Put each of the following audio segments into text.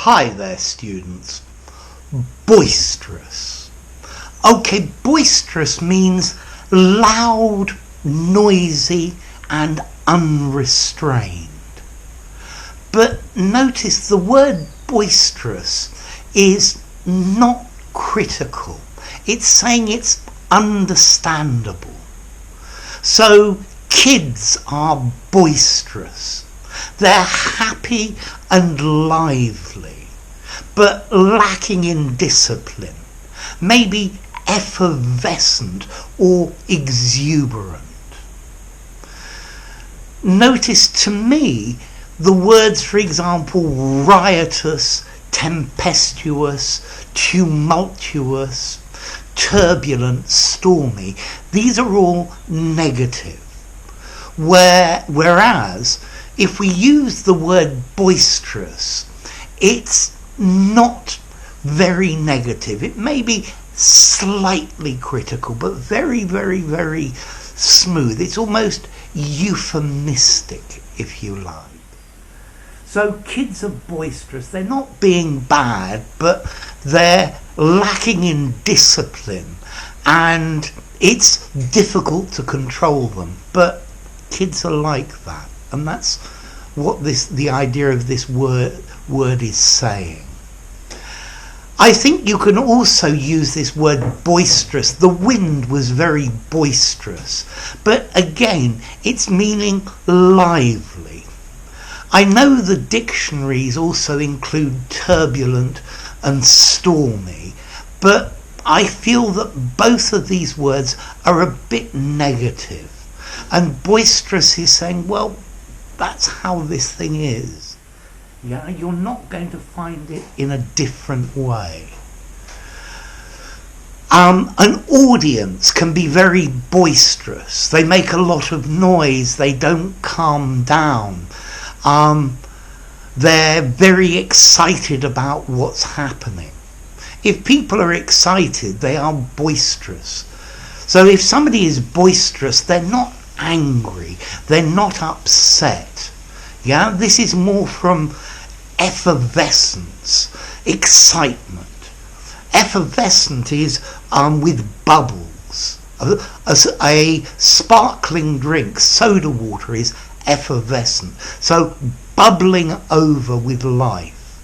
Hi there, students. Boisterous. Okay, boisterous means loud, noisy and unrestrained. But notice the word boisterous is not critical. It's saying it's understandable. So kids are boisterous. They're happy and lively, but lacking in discipline, maybe effervescent or exuberant. Notice to me the words, for example, riotous, tempestuous, tumultuous, turbulent, stormy. These are all negative. Whereas if we use the word boisterous, it's not very negative. It may be slightly critical, but very, very, very smooth. It's almost euphemistic, if you like. So kids are boisterous. They're not being bad, but they're lacking in discipline, and it's difficult to control them. But kids are like that, and that's what the idea of this word is saying. I think you can also use this word boisterous. The wind was very boisterous, but again, it's meaning lively. I know the dictionaries also include turbulent and stormy, but I feel that both of these words are a bit negative. And boisterous is saying, well, that's how this thing is. Yeah, you're not going to find it in a different way. An audience can be very boisterous. They make a lot of noise. They don't calm down. They're very excited about what's happening. If people are excited, they are boisterous. So if somebody is boisterous, they're not angry, they're not upset. Yeah, this is more from effervescence, excitement. Effervescent is with bubbles. A sparkling drink, soda water, is effervescent, so bubbling over with life.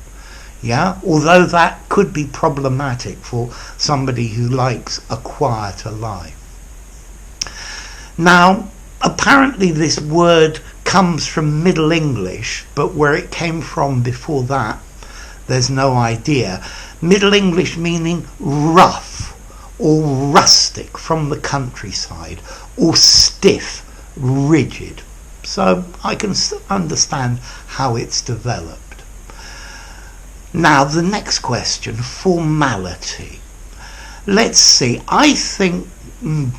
Yeah, although that could be problematic for somebody who likes a quieter life. Now, apparently this word comes from Middle English, but where it came from before that, there's no idea. Middle English meaning rough or rustic, from the countryside, or stiff, rigid. So I can understand how it's developed. Now the next question, formality. Let's see, I think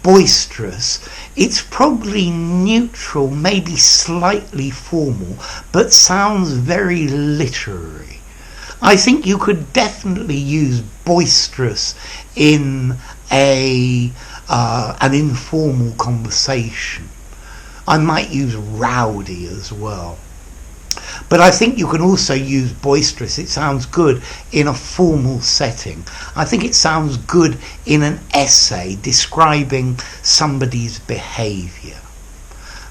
boisterous, it's probably neutral, maybe slightly formal, but sounds very literary. I think you could definitely use boisterous in an informal conversation. I might use rowdy as well. But I think you can also use boisterous. It sounds good in a formal setting. I think it sounds good in an essay describing somebody's behaviour.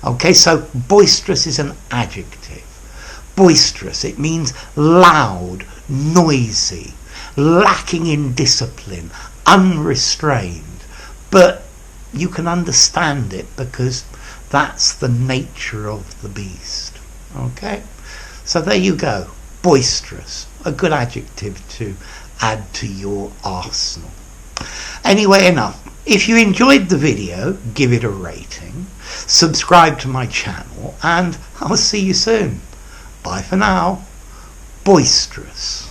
Okay, so boisterous is an adjective. Boisterous, it means loud, noisy, lacking in discipline, unrestrained. But you can understand it because that's the nature of the beast. Okay? So there you go, boisterous, a good adjective to add to your arsenal. Anyway, enough. If you enjoyed the video, give it a rating, subscribe to my channel, and I'll see you soon. Bye for now. Boisterous.